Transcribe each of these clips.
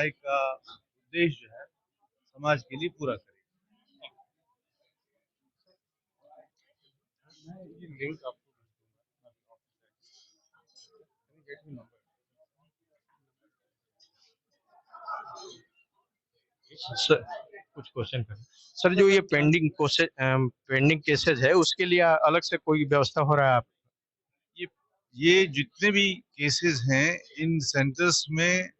न्याय का उद्देश्य जो है समाज के लिए पूरा करें। सर कुछ क्वेश्चन करें सर, जो ये पेंडिंग केसेज है उसके लिए अलग से कोई व्यवस्था हो रहा है आप? ये जितने भी केसेस हैं इन सेंटर्स में,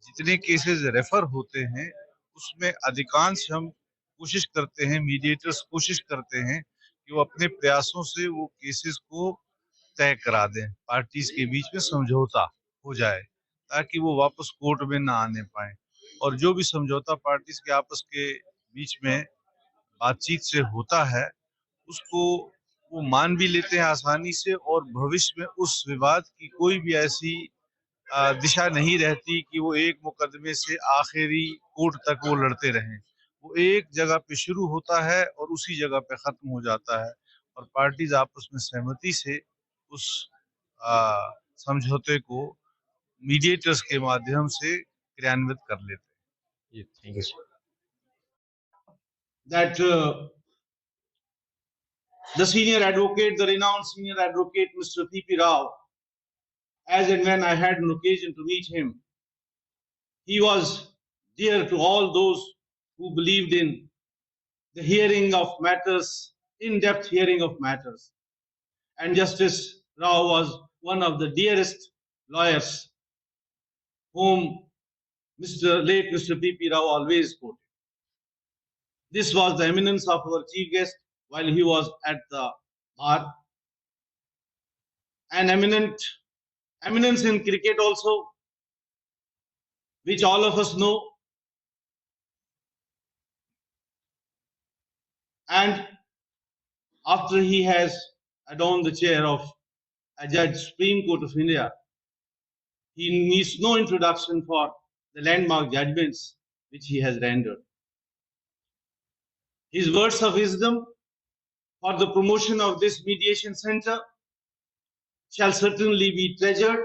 जितने केसेस रेफर होते हैं उसमें अधिकांश हम कोशिश करते हैं, मीडिएटर्स कोशिश करते हैं कि वो अपने प्रयासों से वो केसेस को तय करा दें, पार्टीज के बीच में समझौता हो जाए ताकि वो वापस कोर्ट में ना आने पाए। और जो भी समझौता पार्टीज के आपस के बीच में बातचीत से होता है उसको वो मान भी लेते हैं आसानी से, और भविष्य में उस विवाद की कोई भी ऐसी दिशा नहीं रहती कि वो एक मुकदमे से आखिरी कोर्ट तक वो लड़ते रहें। वो एक जगह पे शुरू होता है और उसी जगह पे खत्म हो जाता है, और पार्टीज आपस में सहमति से उस समझौते को मीडिएटर्स के माध्यम से क्रियान्वित कर लेते हैं। Thank you. That the senior advocate, the renowned senior advocate, Mr. P.P. Rao, as and when I had an occasion to meet him, he was dear to all those who believed in the hearing of matters, in-depth hearing of matters. And Justice Rao was one of the dearest lawyers whom late Mr. P.P. Rao always quoted. This was the eminence of our chief guest while he was at the bar. An eminence in cricket also, which all of us know. And after he has adorned the chair of a judge, Supreme Court of India, he needs no introduction for the landmark judgments which he has rendered. His words of wisdom for the promotion of this mediation center shall certainly be treasured,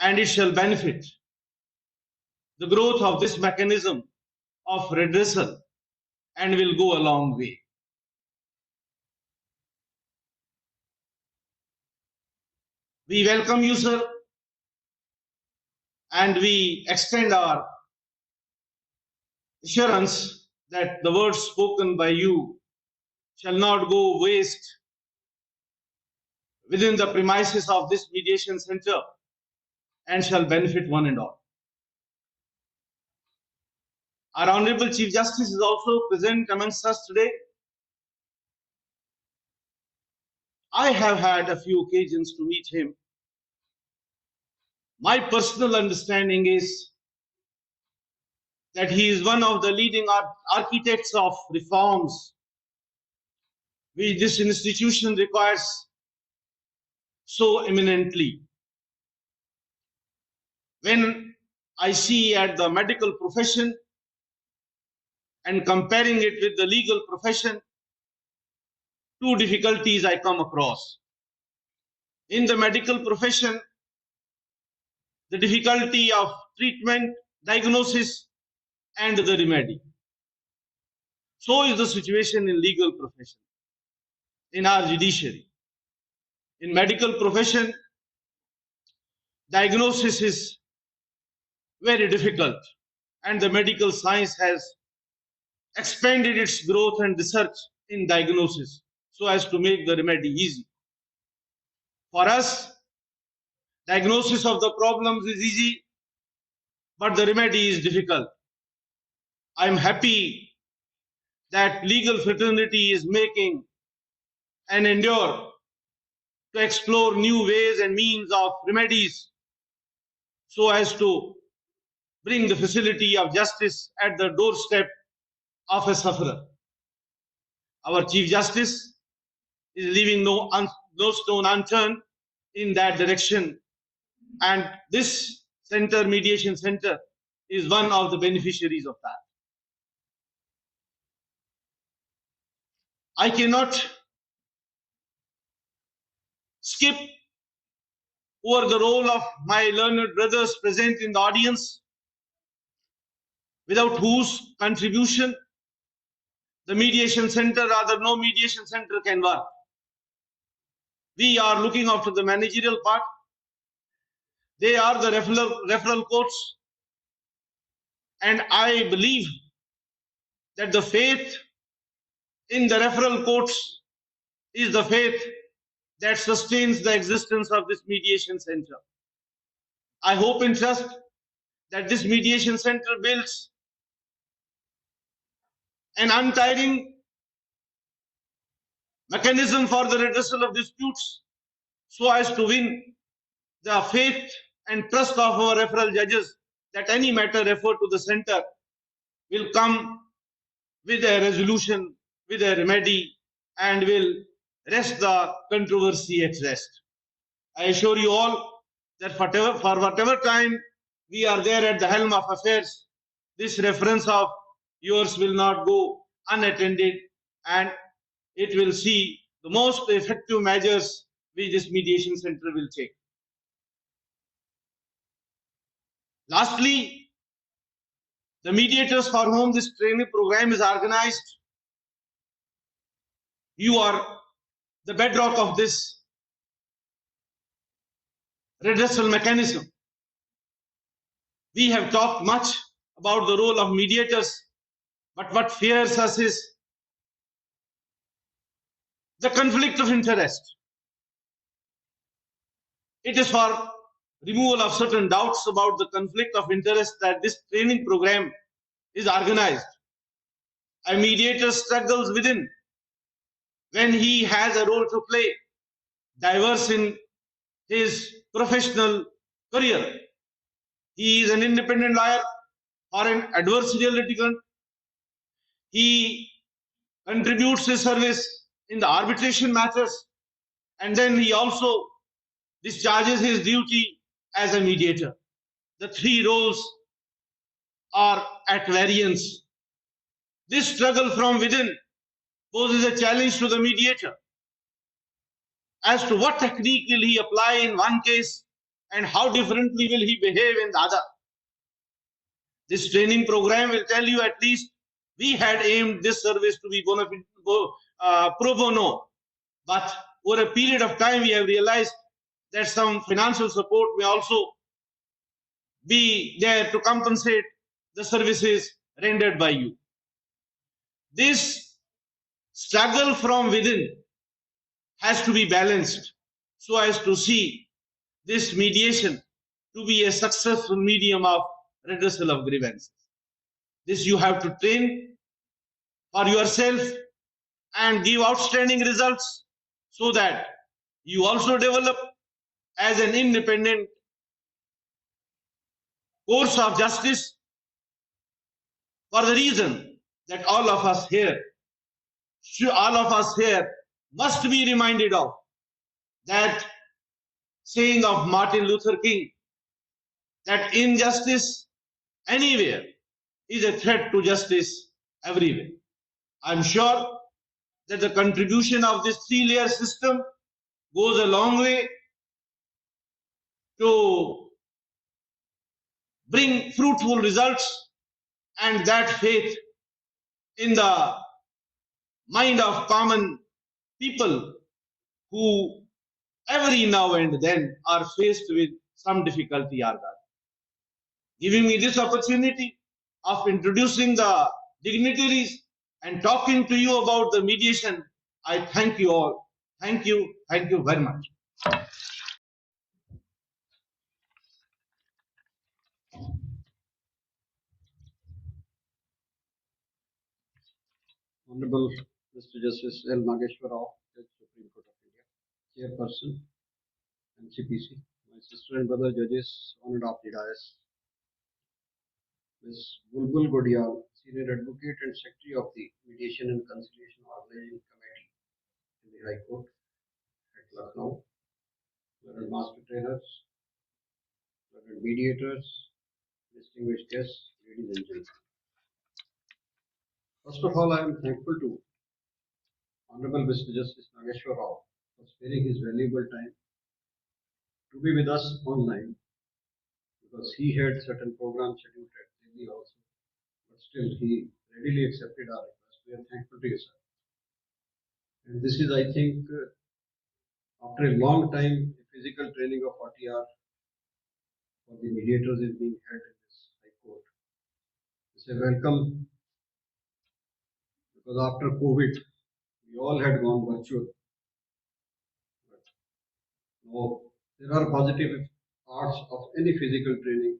and it shall benefit the growth of this mechanism of redressal and will go a long way. We welcome you, sir, and we extend our assurance that the words spoken by you shall not go waste within the premises of this mediation center and shall benefit one and all. Our Honorable Chief Justice is also present amongst us today. I have had a few occasions to meet him. My personal understanding is that he is one of the leading architects of reforms which this institution requires so eminently. When I see at the medical profession and comparing it with the legal profession, two difficulties I come across. In the medical profession, the difficulty of treatment, diagnosis, and the remedy. So is the situation in legal profession, in our judiciary. In medical profession, diagnosis is very difficult, and the medical science has expanded its growth and research in diagnosis so as to make the remedy easy. For us, diagnosis of the problems is easy, but the remedy is difficult. I am happy that legal fraternity is making an endeavor to explore new ways and means of remedies so as to bring the facility of justice at the doorstep of a sufferer. Our Chief Justice is leaving no stone unturned in that direction, and this center, mediation center, is one of the beneficiaries of that. I cannot skip over the role of my learned brothers present in the audience without whose contribution the mediation center, rather no mediation center can work. We are looking after the managerial part. They are the referral courts. And I believe that the faith in the referral courts is the faith that sustains the existence of this mediation center. I hope and trust that this mediation center builds an untiring mechanism for the redressal of disputes so as to win the faith and trust of our referral judges that any matter referred to the center will come with a resolution, with a remedy, and will rest the controversy at rest. I assure you all that for whatever time we are there at the helm of affairs, this reference of yours will not go unattended, and it will see the most effective measures which this mediation center will take. Lastly, the mediators for whom this training program is organized, you are the bedrock of this redressal mechanism. We have talked much about the role of mediators, but what fears us is the conflict of interest. It is for removal of certain doubts about the conflict of interest that this training program is organized. A mediator struggles within when he has a role to play, diverse in his professional career. He is an independent lawyer or an adversarial litigant. He contributes his service in the arbitration matters, and then he also discharges his duty as a mediator. The three roles are at variance. This struggle from within poses a challenge to the mediator as to what technique will he apply in one case and how differently will he behave in the other. This training program will tell you at least we had aimed this service to be pro bono, but over a period of time we have realized that some financial support may also be there to compensate the services rendered by you. This struggle from within has to be balanced so as to see this mediation to be a successful medium of redressal of grievances. This you have to train for yourself and give outstanding results so that you also develop as an independent course of justice, for the reason that all of us here must be reminded of that saying of Martin Luther King, that injustice anywhere is a threat to justice everywhere. I'm sure that the contribution of this three-layer system goes a long way to bring fruitful results, and that faith in the mind of common people who every now and then are faced with some difficulty or that. Giving me this opportunity of introducing the dignitaries and talking to you about the mediation, I thank you all. Thank you very much. Honorable Mr. Justice L. Nageshwar Rao, Judge Supreme Court of India, Chairperson, MCPC, my sister and brother judges, honored of the dais, Ms. Bulbul Godial, Senior Advocate and Secretary of the Mediation and Conciliation Organizing Committee in the High Court at Lucknow, learned master trainers, learned mediators, distinguished guests, ladies and gentlemen. First of all, I am thankful to Honorable Mr. Justice Nageshwar Rao for sparing his valuable time to be with us online, because he had certain programs scheduled at Delhi also. still he readily accepted our request. We are thankful to you, sir. And this is, I think, after a long time, a physical training of 40 hours for the mediators is being held in this High Court. It's a welcome because after COVID, we all had gone virtual. But no, there are positive parts of any physical training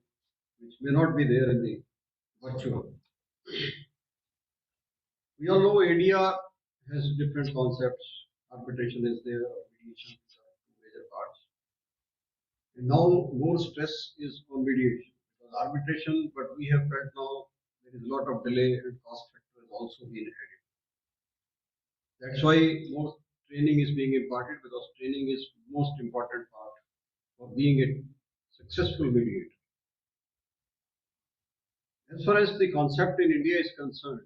which may not be there in the virtual. We all know ADR has different concepts. Arbitration is there, mediation is two major parts. And now more stress is on mediation because arbitration, but we have felt now there is a lot of delay and cost factor has also been added. That's why more training is being imparted because training is most important part for being a successful mediator. As far as the concept in India is concerned,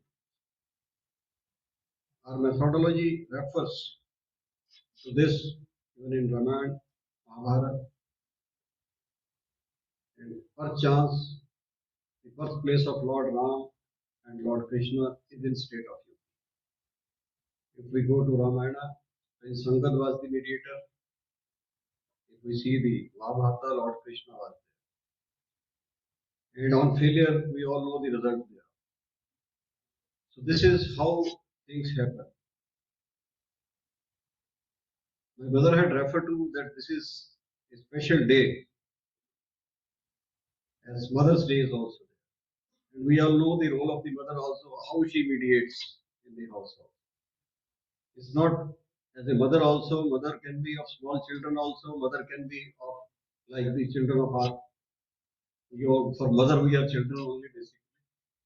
our methodology refers to this even in Ramayana, Mahabharata, and perchance the birthplace of Lord Ram and Lord Krishna is in state of UP. If we go to Ramayana, when Sangad was the mediator, if we see the Mahabharata, Lord Krishna was there. And on failure, we all know the result there. So this is how things happen. My brother had referred to that this is a special day, as Mother's Day is also there. And we all know the role of the mother also, how she mediates in the household. It's not as a mother also, mother can be of small children also, mother can be of like the children of our, for mother we are children only basically.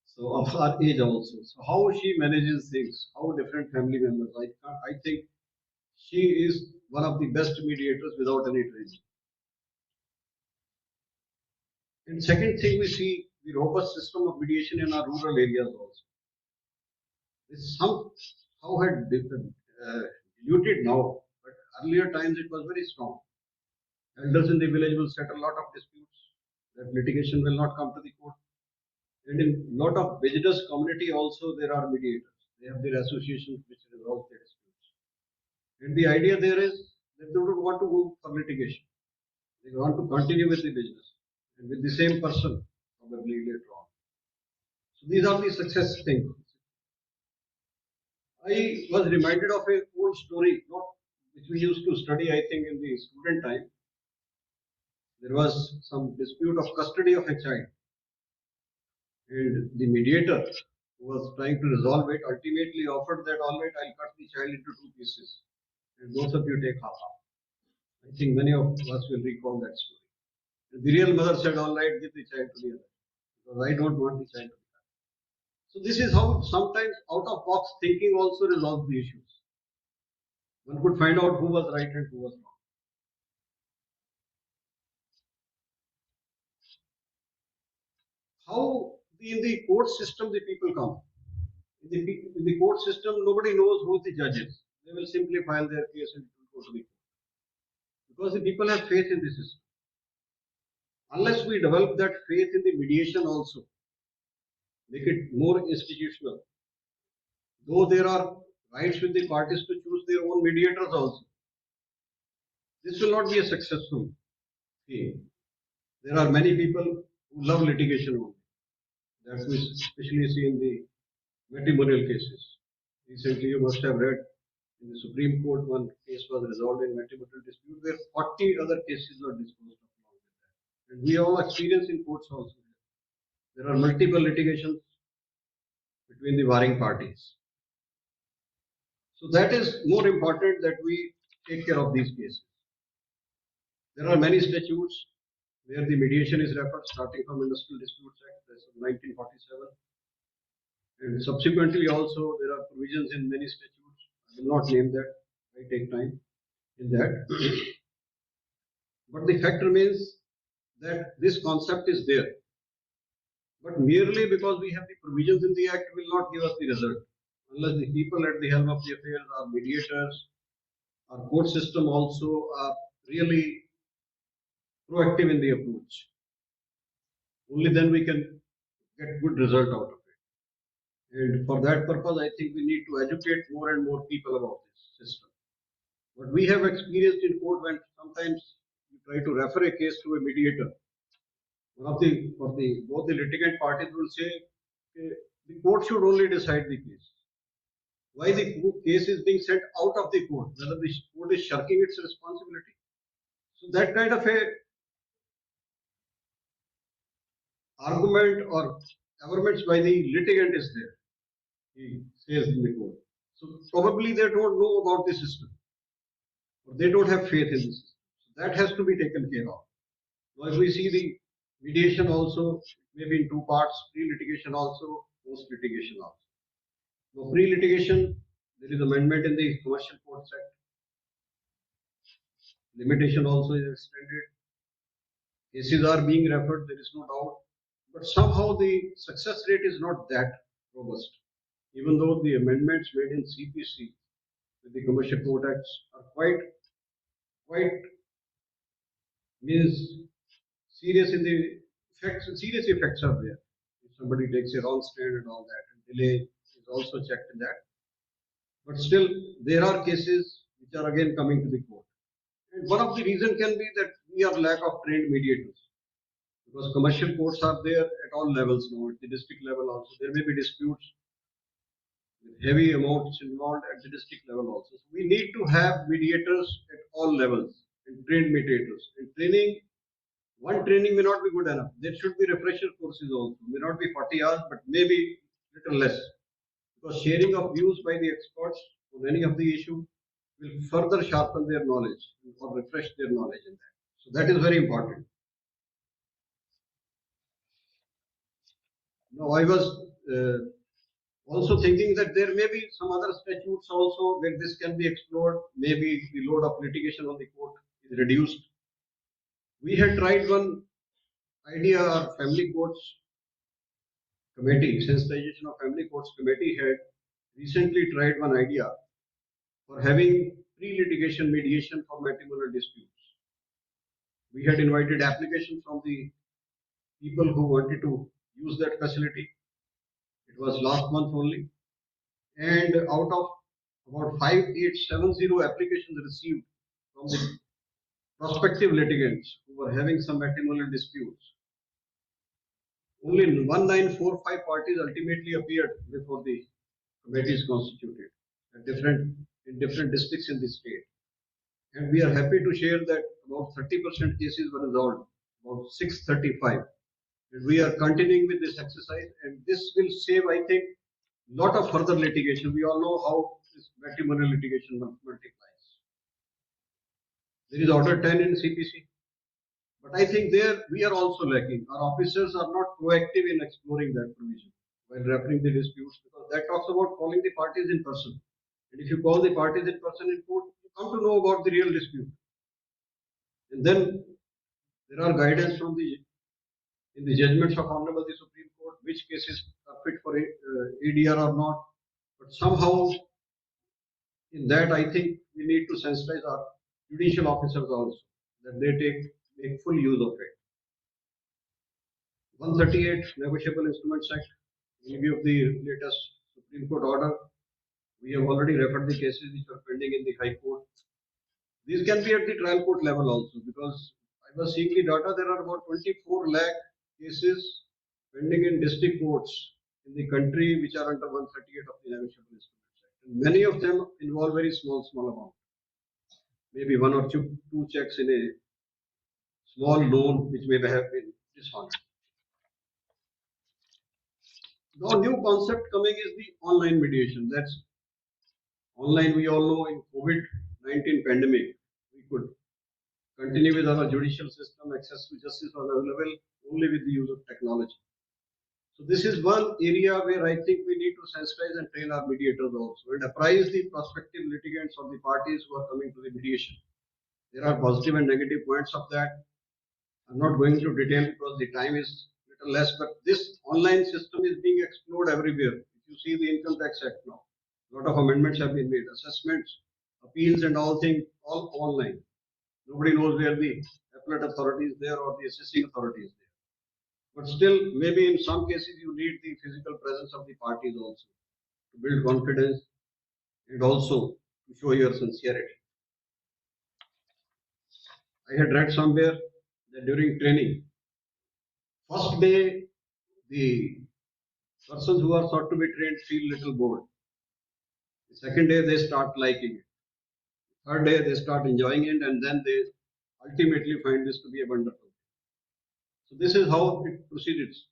So of our age also. So how she manages things, how different family members, I think she is one of the best mediators without any training. And second thing we see the robust system of mediation in our rural areas also. This somehow had diluted now, but earlier times it was very strong. Elders in the village will settle a lot of disputes. That litigation will not come to the court. And in a lot of business community also there are mediators. They have their associations which resolve their disputes. And the idea there is that they don't want to go for litigation. They want to continue with the business and with the same person probably later on. So these are the success things. I was reminded of a old story, not which we used to study, I think, in the student time. There was some dispute of custody of a child, and the mediator who was trying to resolve it ultimately offered that, all right, I'll cut the child into two pieces, and both of you take half half. I think many of us will recall that story. And the real mother said, all right, give the child to the other, because I don't want the child to be cut. So this is how sometimes out of box thinking also resolves the issues. One could find out who was right and who was wrong. How in the court system the people come. In the court system, nobody knows who the judge is. They will simply file their case and it will go to the court. Because the people have faith in the system. Unless we develop that faith in the mediation also, make it more institutional. Though there are rights with the parties to choose their own mediators also, this will not be a successful thing. There are many people who love litigation only. That we especially see in the matrimonial cases. Recently, you must have read in the Supreme Court, one case was resolved in matrimonial dispute where 40 other cases were disposed of along with that. And we all experience in courts also. There are multiple litigations between the warring parties. So that is more important that we take care of these cases. There are many statutes where the mediation is referred, starting from Industrial Disputes Act, that's 1947. And subsequently also there are provisions in many statutes. I will not name that, I take time in that. But the fact remains that this concept is there. But merely because we have the provisions in the Act will not give us the result. Unless the people at the helm of the affairs, our mediators, our court system also are really proactive in the approach. Only then we can get good result out of it. And for that purpose, I think we need to educate more and more people about this system. What we have experienced in court, when sometimes you try to refer a case to a mediator, one of the for the both the litigant parties will say, "Okay, the court should only decide the case. Why the case is being sent out of the court? Whether the court is shirking its responsibility." So that kind of a argument or averments by the litigant is there. He says in the court. So probably they don't know about the system, or they don't have faith in the system. So that has to be taken care of. Now, if we see the mediation also, maybe in two parts, pre-litigation also, post-litigation also. Now, pre-litigation, there is amendment in the Commercial Courts Act. Limitation also is extended. Cases are being referred, there is no doubt. But somehow the success rate is not that robust. Even though the amendments made in CPC with the Commercial Court Acts are quite means serious in the effects, serious effects are there. If somebody takes a wrong stand and all that, and delay is also checked in that. But still, there are cases which are again coming to the court. And one of the reasons can be that we have lack of trained mediators. Because commercial courts are there at all levels now, at the district level also. There may be disputes with heavy amounts involved at the district level also. So we need to have mediators at all levels and trained mediators. And training, one training may not be good enough. There should be refresher courses also. May not be 40 hours, but maybe little less. Because sharing of views by the experts on any of the issue will further sharpen their knowledge or refresh their knowledge in that. So that is very important. Now I was also thinking that there may be some other statutes also where this can be explored. Maybe the load of litigation on the court is reduced. We had tried one idea, our family courts committee, sensitization of family courts committee had recently tried one idea for having pre-litigation mediation for matrimonial disputes. We had invited applications from the people who wanted to use that facility. It was last month only. And out of about 5870 applications received from the prospective litigants who were having some matrimonial disputes, only 1945 parties ultimately appeared before the committees constituted in different districts in the state. And we are happy to share that about 30% cases were resolved, about 635. And we are continuing with this exercise, and this will save, I think, lot of further litigation. We all know how this matrimonial litigation multiplies. There is Order 10 in CPC, but I think there we are also lacking. Our officers are not proactive in exploring that provision while referring the disputes, because that talks about calling the parties in person. And if you call the parties in person in court, you come to know about the real dispute. And then there are guidance from in the judgments of Honorable the Supreme Court, which cases are fit for ADR or not. But somehow, in that, I think we need to sensitize our judicial officers also, that they make full use of it. 138 Negotiable Instruments Act, in view of the latest Supreme Court order, we have already referred the cases which are pending in the High Court. These can be at the trial court level also, because I was seeing the data, there are about 24 lakh cases pending in district courts in the country which are under 138 of the Negotiable Instruments Act. And many of them involve very small amount. Maybe one or two checks in a small loan which may have been dishonored. Now, new concept coming is the online mediation. That's online. We all know in COVID-19 pandemic, we could continue with our judicial system. Access to justice was available only with the use of technology. So this is one area where I think we need to sensitize and train our mediators also, and apprise the prospective litigants or the parties who are coming to the mediation. There are positive and negative points of that. I'm not going into detail because the time is little less, but this online system is being explored everywhere. If you see the Income Tax Act now, a lot of amendments have been made, assessments, appeals and all things, all online. Nobody knows where the appellate authority is there or the assessing authority is there. But still, maybe in some cases you need the physical presence of the parties also to build confidence and also to show your sincerity. I had read somewhere that during training, first day the persons who are thought to be trained feel little bored. The second day they start liking it. Third day they start enjoying it, and then they ultimately find this to be a wonderful. So this is how it proceeds.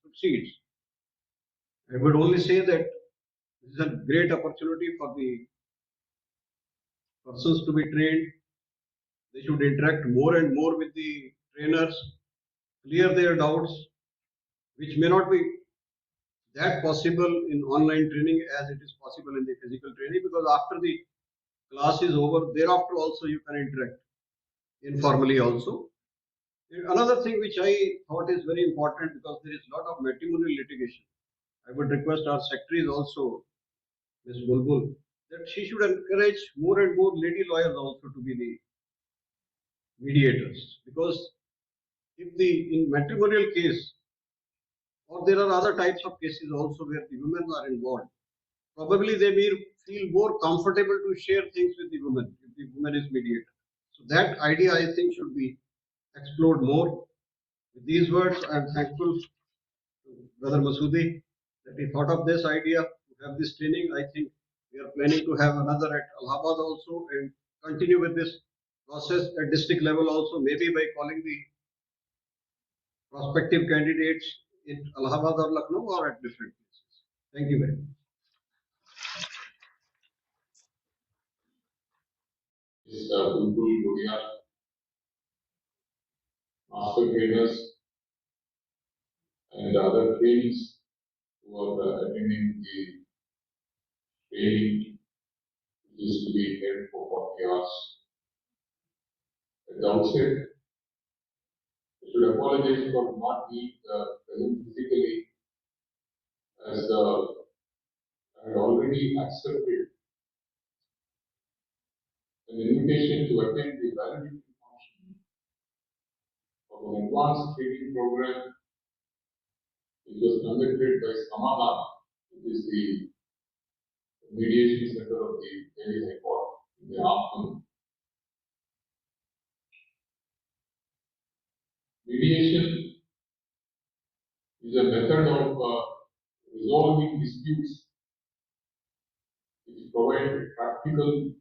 I would only say that this is a great opportunity for the persons to be trained. They should interact more and more with the trainers, clear their doubts, which may not be that possible in online training as it is possible in the physical training, because after the class is over, thereafter also you can interact informally also. And another thing which I thought is very important, because there is a lot of matrimonial litigation. I would request our secretaries also, Ms. Bulbul, that she should encourage more and more lady lawyers also to be the mediators, because if the in matrimonial case, or there are other types of cases also where the women are involved, probably they may feel more comfortable to share things with the woman if the woman is mediator. So that idea I think should be explored more. With these words, I am thankful to Brother Masudi that he thought of this idea to have this training. I think we are planning to have another at Allahabad also and continue with this process at district level also, maybe by calling the prospective candidates in Allahabad or Lucknow or at different places. Thank you very much. Bulbul Gudia, master trainers, and other trainings who are attending the training, which is to be held for 40 hours. At the outset, I should apologize for not being present physically, as I had already accepted an invitation to attend the validity function of an advanced training program which was conducted by Samana, which is the mediation center of the Delhi High Court in the afternoon. Mediation is a method of resolving disputes which provide practical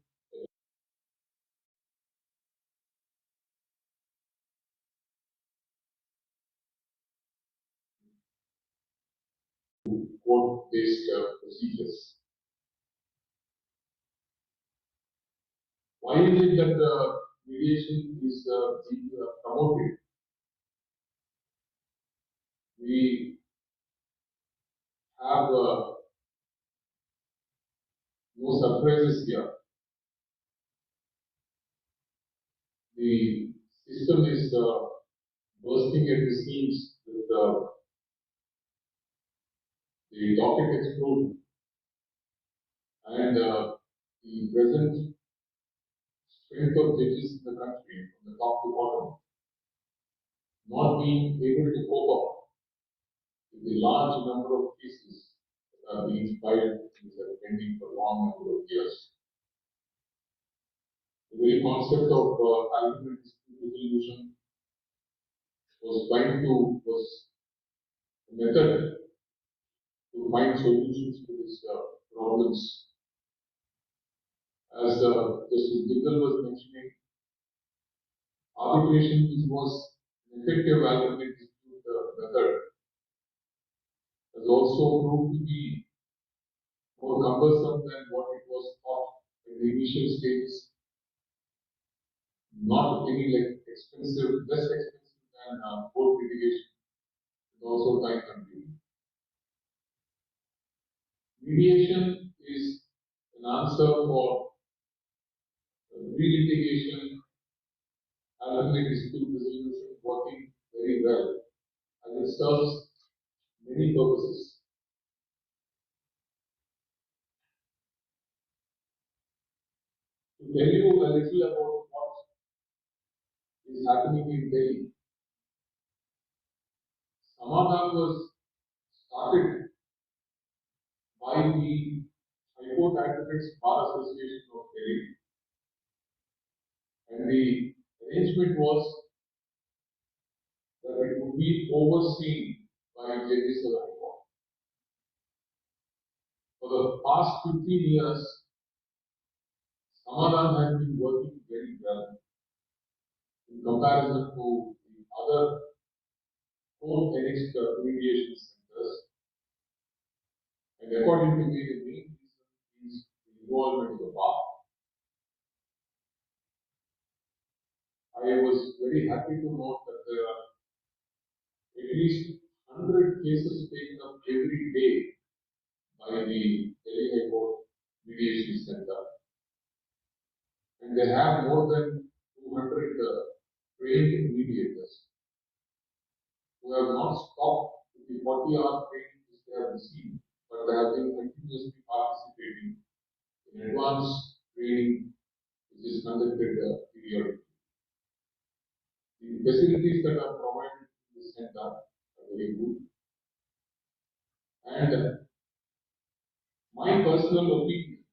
court-based procedures. Why is it that mediation is being promoted? We have no surprises here. The system is bursting at the seams with the docket explosion and the present strength of judges in the country, from the top to bottom, not being able to cope up with the large number of cases that are being filed and that are pending for a long number of years. The very concept of algorithmic dispute resolution was a method to find solutions to these problems. As Justice Gindal was mentioning, arbitration, which was an effective algorithmic dispute method, has also proved to be more cumbersome than what it was thought in the initial stages. Not very expensive, less expensive than court litigation, but also time consuming. Mediation is an answer for re-litigation, algorithmic dispute resolution working very well, and it serves many purposes. To tell you a little about what is happening in Delhi, Samadhan was started by the High Court Advocates Bar Association of Delhi, and the arrangement was that it would be overseen by judges of the High Court. For the past 15 years, Samadhan has been working very well in comparison to the other court-annexed mediation centers, and according to me, the main reason is the involvement of the bar. I was very happy to note that there are at least 100 cases taken up every day by the Delhi High Court Mediation Center, and they have more than 200 trained mediators who have not stopped with the 40-hour training which they have received, but they have been continuously participating in advanced training which is conducted periodically. The facilities that are provided in the center are very good, and my personal opinion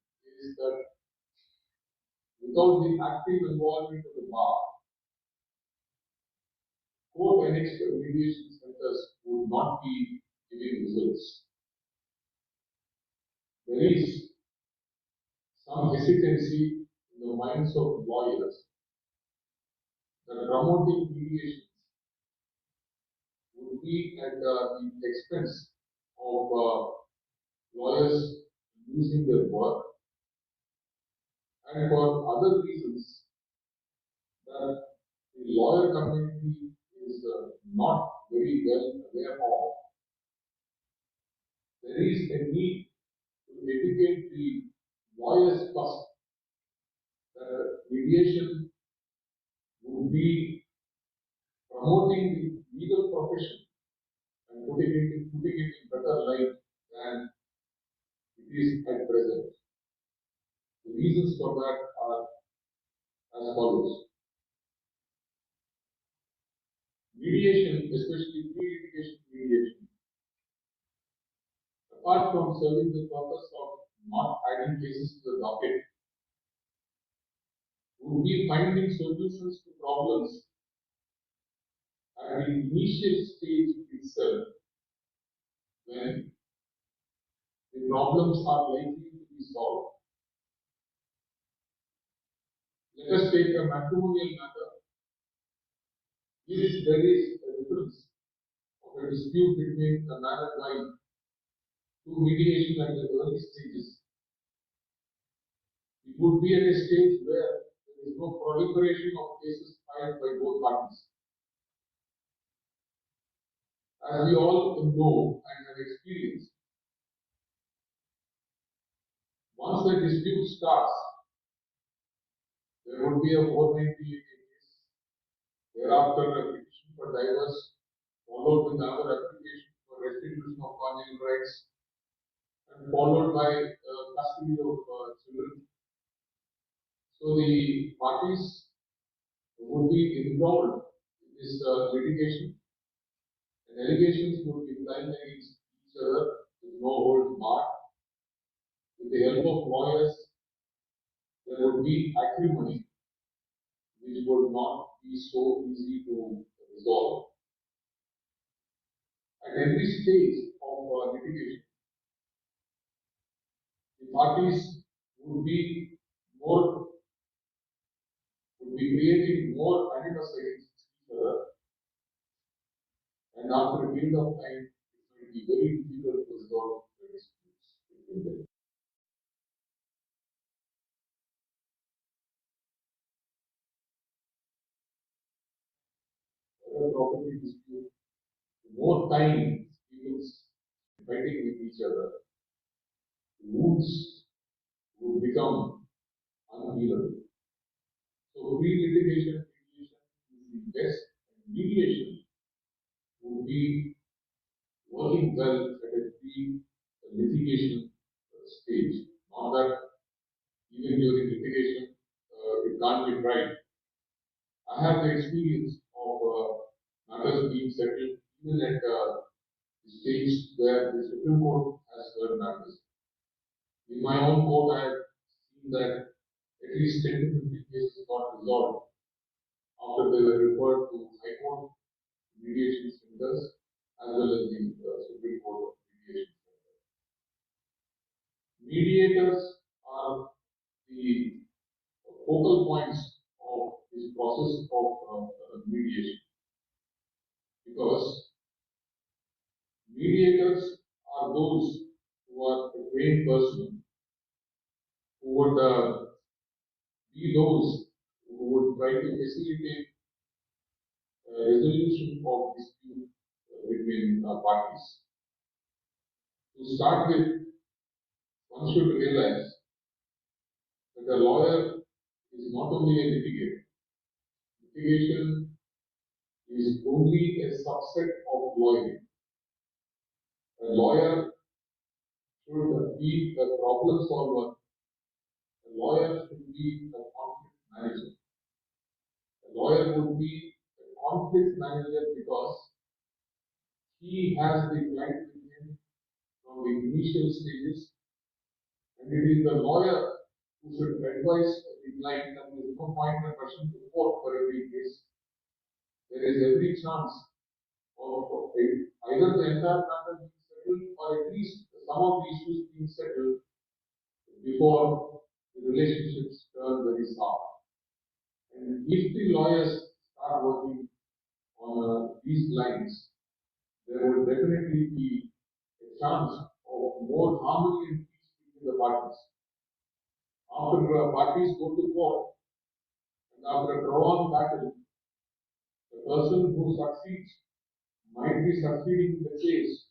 is that without the active involvement of the bar, court-annexed mediation centers would not be giving results. There is some hesitancy in the minds of lawyers that promoting mediation would be at the expense of lawyers losing their work, and for other reasons that the lawyer community is not very well aware of. There is a need to educate the lawyers first that mediation would be promoting the legal profession and putting it in better light than it is at present. The reasons for that are as follows. Mediation, especially pre-litigation mediation, apart from serving the purpose of not adding cases to the docket, would be finding solutions to problems at the initial stage itself when the problems are likely to be solved. Let us take a matrimonial matter. If there is a difference of a dispute between a man and wife, to mediation at the early stages, it would be at a stage where there is no proliferation of cases filed by both parties. As we all know and have experienced, once the dispute starts, there would be a 498 case, thereafter a petition for divorce, followed with another application for restitution of conjugal rights, and followed by custody of children. So the parties would be involved in this litigation, and allegations would be flying against each other with no holds barred. With the help of lawyers, there would be acrimony, which would not be so easy to resolve. At every stage of litigation, the parties would be creating more animus against each other, and after a period of time, it will be very difficult to resolve the disputes between them. A property dispute, more time people fighting with each other, wounds would become unhealable. So pre-litigation mediation is the best, and mediation would be working well at a pre-litigation stage. Not that even during litigation it can't be tried. I have the experience of matters being settled even at the stage where the Supreme Court has heard matters. In my own court, I have seen that at least 10 to 15 cases got resolved after they were referred to High Court mediation centers as well as the Supreme Court mediation centers. Mediators are the focal points of this process of mediation, because mediators are those who are a trained person who would be those who would try to facilitate resolution of dispute between parties. To start with, one should realize that a lawyer is not only a litigator. Litigation is only a subset of lawyering. A lawyer should be a problem solver. A lawyer should be a conflict manager. A lawyer would be a conflict manager because he has the client with him from the initial stages, and it is the lawyer who should advise the client that there is no point in rushing to court for every case. There is every chance of either the entire matter being settled or at least some of the issues being settled before the relationships turn very sour. And if the lawyers start working on these lines, there will definitely be a chance of more harmony and peace between the parties. After parties go to court and after a prolonged battle, the person who succeeds might be succeeding in the case,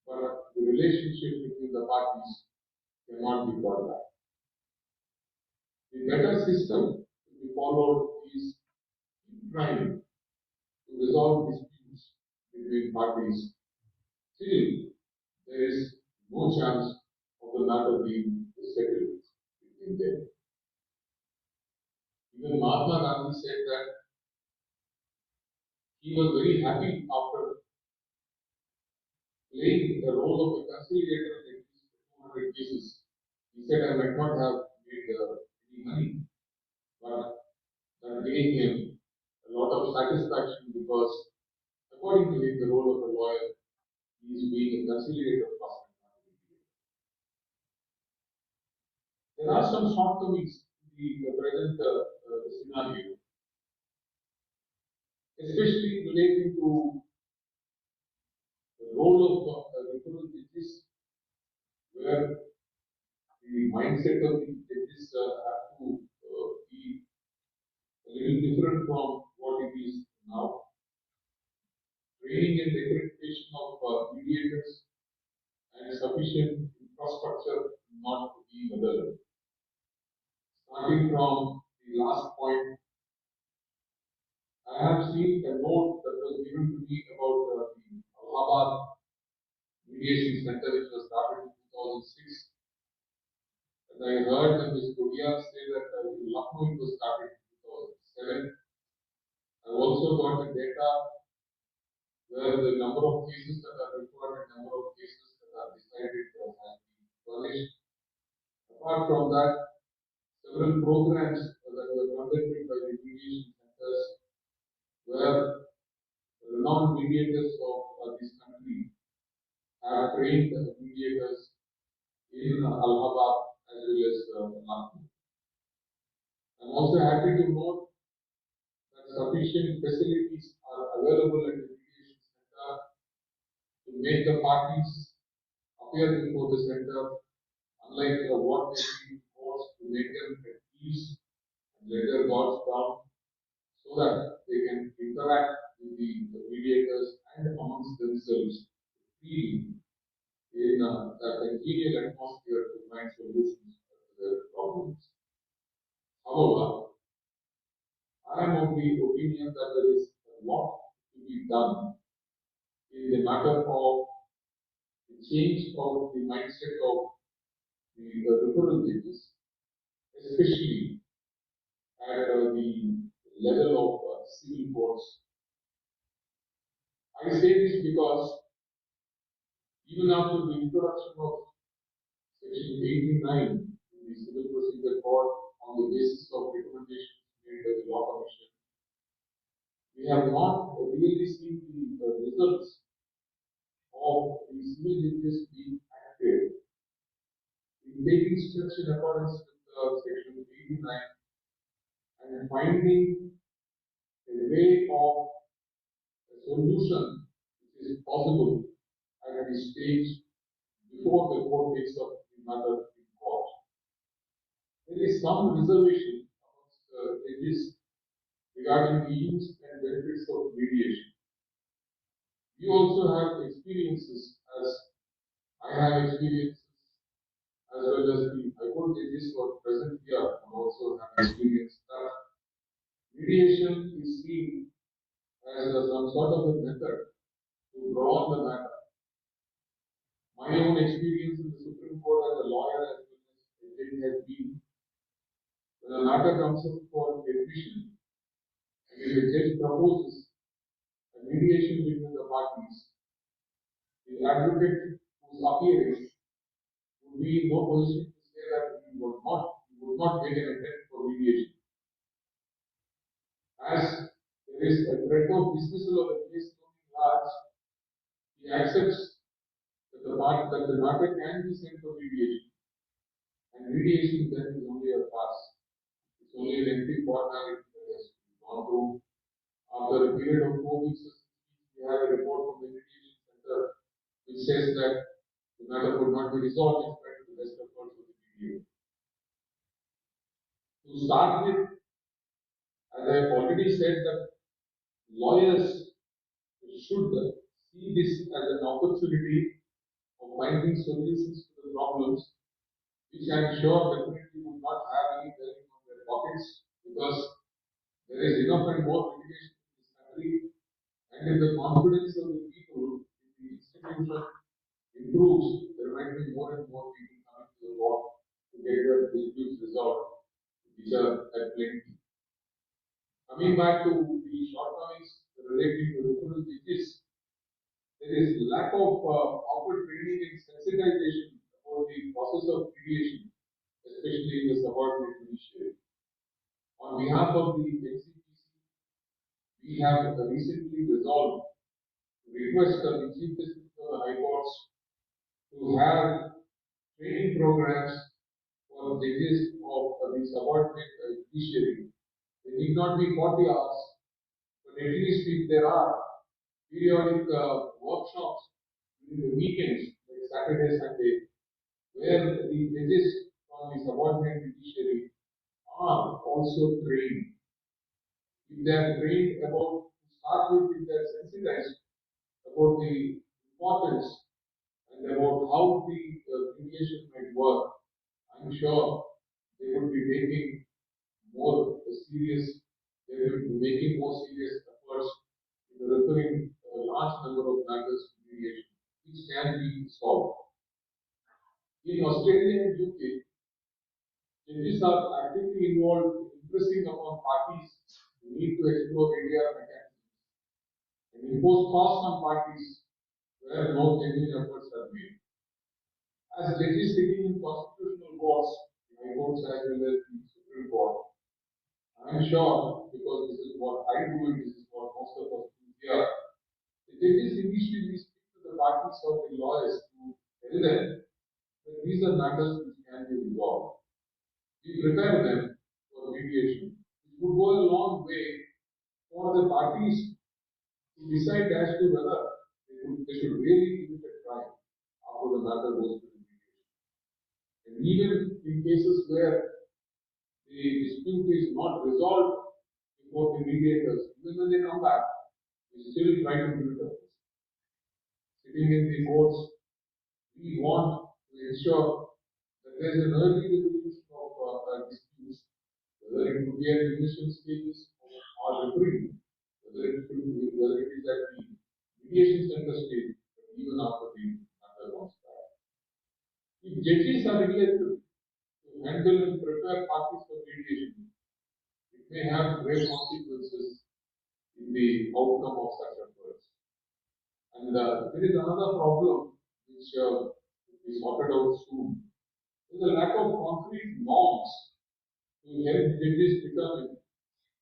but the relationship between the parties cannot be brought back. The better system to be followed is trying to resolve disputes between parties till there is no chance of the matter being settled between them. Even Mahatma Gandhi said that he was very happy after playing the role of a conciliator in at least 200 cases. He said, I might not have made any money, but that gave him a lot of satisfaction because, according to him, the role of a lawyer is being a conciliator first. There are some shortcomings in the present scenario, especially relating to the role of referral judges, where the mindset of the judges have to be a little different from what it is now. Training and accreditation of mediators and sufficient infrastructure not being available. Starting from the last point, I have seen a note that was given to me about the Allahabad Mediation Center, which was started in 2006. And I heard that Ms. Kodia say that in Lkhnau it was started in 2007. I also got the data where the number of cases that are reported, number of cases that are decided has been furnished. Apart from that, several programs that were conducted by the mediation centers where renowned mediators of this country have trained mediators in Allahabad as well as Lkhnau. I'm also happy to note that sufficient facilities are available at the mediation center to make the parties appear before the center, unlike what they see in courts, to make them at peace and let their guards down, so that they can interact with the mediators and amongst themselves freely in a congenial atmosphere to find solutions to their problems. However, I am of the opinion that there is a lot to be done in the matter of the change of the mindset of the referral judges, especially at the level of civil courts. I say this because even after the introduction of Section 89 in the Civil Procedure Code on the basis of recommendations made by the Law Commission, we have not really seen the results of the civil judges being active in taking steps in accordance with Section 89 and finding a way of a solution which is possible at the stage before the court takes up the matter in court. There is some reservation amongst judges regarding the use and benefits of mediation. We also have experiences, as I have experiences, as well as the High Court judges who are present here and also have experienced that mediation is seen as some sort of a method to prolong the matter. My own experience in the Supreme Court as a lawyer as well as a judge has been when a matter comes up for admission and if a judge proposes a mediation between the parties, the advocate who is appearing would be in no position to say that he would not take an attempt for mediation. As there is a threat of dismissal of a case looming large, he accepts that the matter can be sent for mediation. And mediation then is only a farce. It's only an empty formality that has to be gone through. After a period of 4 weeks, we have a report from the mediation center which says that the matter could not be resolved in spite of the best efforts of the mediator. To start with, as I have already said, that lawyers should see this as an opportunity of finding solutions to the problems which I am sure definitely would not have any bearing on their pockets, because there is enough and more litigation in this country, and if the confidence of the people in the institution improves, there might be more and more people coming to the court to get their disputes resolved, which are at plenty. Coming back to the shortcomings relating to referral judges, there is lack of proper training and sensitization about the process of mediation, especially in the subordinate judiciary. On behalf of the NCPC, we have recently resolved to request the Chief Justice of the High Courts to have training programs for judges of the subordinate judiciary. They need not be 40 hours, but at least if there are periodic workshops during the weekends, like Saturday, Sunday, where the judges from the subordinate judiciary are also trained. If they are trained about, to start with, if they are sensitized about the importance and about how the mediation might work, I'm sure they would be making more serious, they will be making more serious efforts in referring a large number of matters to mediation, which can be solved. In Australia and UK, judges are actively involved in impressing upon parties the need to explore ADR mechanisms and impose costs on parties where no genuine efforts are made. As judges sitting in constitutional courts, the High Courts as well as the Supreme Court, I am sure, because this is what I do and this is what most of us do here, the judges initially speak to the parties or the lawyers to tell them that these are matters which can be resolved. We prepare them for mediation, which would go a long way for the parties to decide as to whether they should really give it a try after the matter goes to the mediation. And even in cases where the dispute is not resolved before the mediators, even when they come back, we still try to give it a try. Sitting in the courts, we want to ensure that there is an early resolution of disputes, whether it could be at the initial stages or referring, whether it is at the mediation center stage, but even after the matter comes back. If judges are elected to handle and prepare parties for mediation, it may have great consequences in the outcome of such efforts. And there is another problem which will be sorted out soon. There is a lack of concrete norms to help judges determine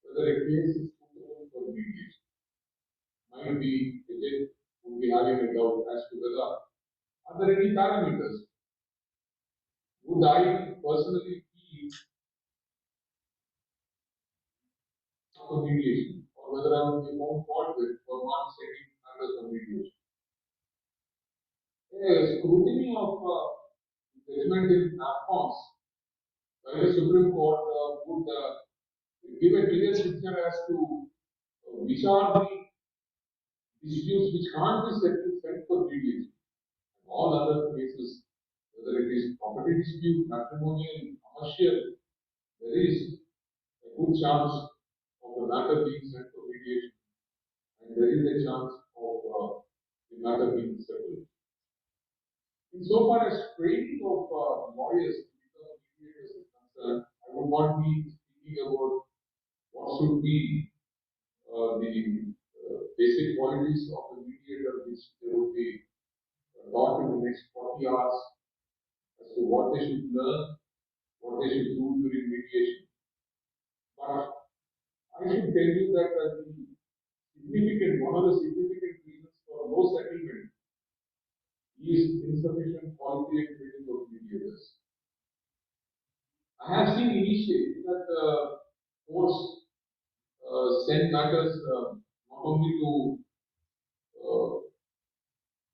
whether a case is suitable for mediation. Might be the judge would be having a doubt as to whether are there any parameters. Would I personally feel for mediation, or whether I would be found fault with for not setting matters for mediation? A scrutiny of judgment in AFCONs by the Supreme Court would give a clear picture as to which are the disputes which can't be settled sent for mediation. All other cases, whether it is property dispute, matrimonial, commercial, there is a good chance of the matter being sent for mediation, and there is a chance of the matter being settled. Insofar as training of lawyers to become mediators is concerned, I would not be speaking about what should be the basic qualities of the mediator, which they would be taught in the next 40 hours as to what they should learn, what they should do during mediation. But I should tell you that one of the significant reasons for no settlement is insufficient quality and training of mediators. I have seen initially that courts send matters not only to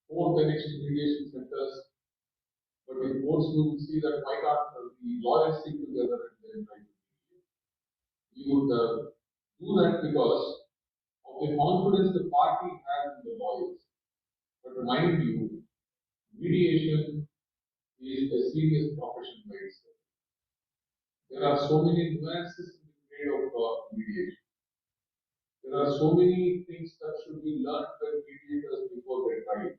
court and next mediation centers, but in courts we will see that why can't the lawyers sit together and then try to mediate. We would do that because of the confidence the party has in the lawyers. But mind you, mediation is a serious profession by itself. There are so many nuances in the trade of mediation. There are so many things that should be learned by mediators before they try it.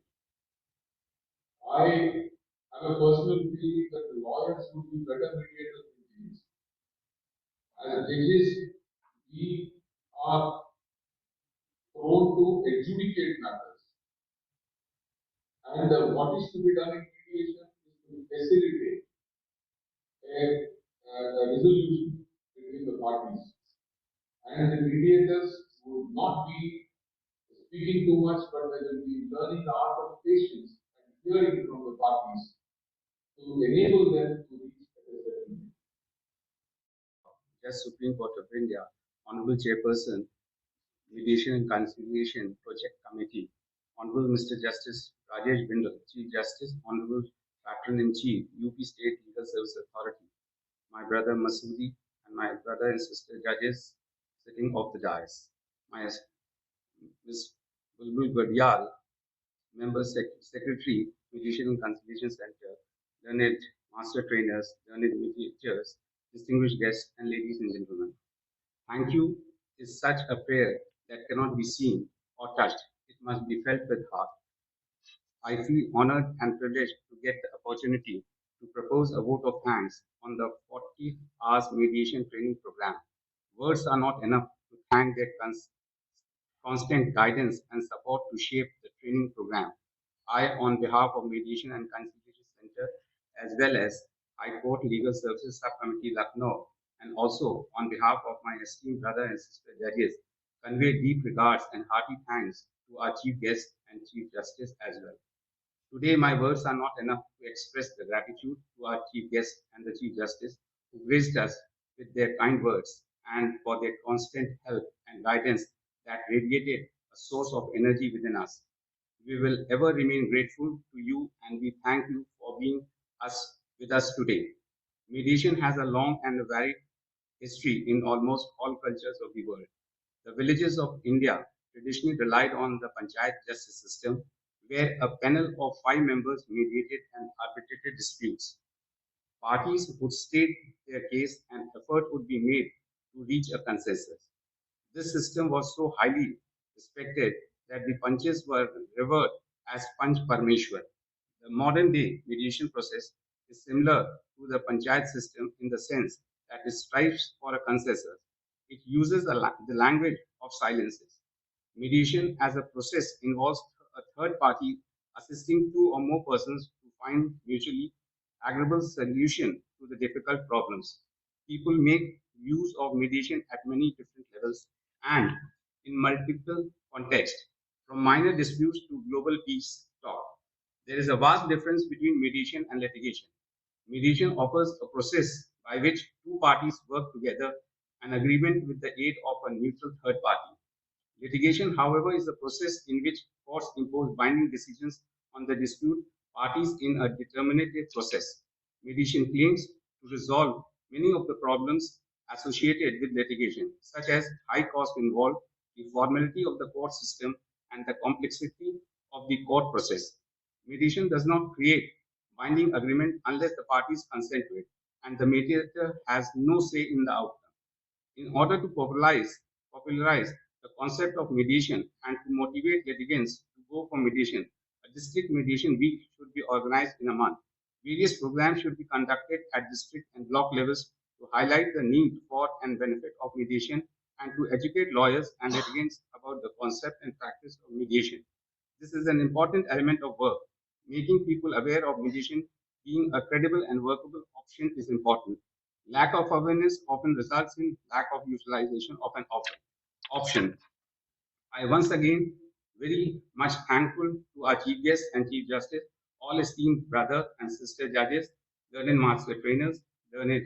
I have a personal feeling that the lawyers would be better mediators than judges. As judges, we are prone to adjudicate matters. And what is to be done in mediation is to facilitate a resolution between the parties. And the mediators would not be speaking too much, but they will be learning the art of patience and hearing from the parties to enable them to reach a settlement. Just Supreme Court of India, Honorable Chairperson, Mediation and Conciliation Project Committee, Honorable Mr. Justice Rajesh Bindal, Chief Justice, Honorable Patron-in-Chief, UP State Legal Service Authority, my brother Masoodi, and my brother and sister judges sitting off the dais, my Ms. Bulbul Gadial, Member Secretary, Mediation and Conciliation Center, learned master trainers, learned mediators, distinguished guests, and ladies and gentlemen. Thank you is such a prayer that cannot be seen or touched. It must be felt with heart. I feel honored and privileged to get the opportunity to propose a vote of thanks on the 40 hours mediation training program. Words are not enough to thank their constant guidance and support to shape the training program. I, on behalf of Mediation and Conciliation Center, as well as High Court Legal Services Subcommittee Lucknow, and also on behalf of my esteemed brother and sister judges, convey deep regards and hearty thanks to our Chief Guest and Chief Justice as well. Today, my words are not enough to express the gratitude to our Chief Guest and the Chief Justice who graced us with their kind words and for their constant help and guidance that radiated a source of energy within us. We will ever remain grateful to you and we thank you for being with us today. Mediation has a long and varied history in almost all cultures of the world. The villages of India traditionally relied on the panchayat justice system, where a panel of 5 members mediated and arbitrated disputes. Parties would state their case and effort would be made to reach a consensus. This system was so highly respected that the punches were revered as Panch Parmeshwar. The modern day mediation process is similar to the panchayat system in the sense that it strives for a consensus. It uses the language of silences. Mediation as a process involves a third party assisting two or more persons to find mutually agreeable solution to the difficult problems. People make use of mediation at many different levels and in multiple contexts, from minor disputes to global peace talk. There is a vast difference between mediation and litigation. Mediation offers a process by which two parties work together, an agreement with the aid of a neutral third party. Litigation, however, is a process in which courts impose binding decisions on the dispute parties in a determinative process. Mediation claims to resolve many of the problems associated with litigation, such as high cost involved, the formality of the court system, and the complexity of the court process. Mediation does not create binding agreement unless the parties consent to it, and the mediator has no say in the outcome. In order to popularize the concept of mediation and to motivate litigants to go for mediation, a district mediation week should be organized in a month. Various programs should be conducted at district and block levels to highlight the need for and benefit of mediation and to educate lawyers and litigants about the concept and practice of mediation. This is an important element of work. Making people aware of mediation being a credible and workable option is important. Lack of awareness often results in lack of utilization of an option. I once again very much thankful to our Chief Guest and Chief Justice, all esteemed brother and sister judges, learned master trainers, learned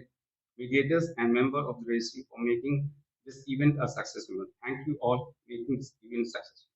mediators, and member of the registry for making this event a successful one. Thank you all for making this event successful.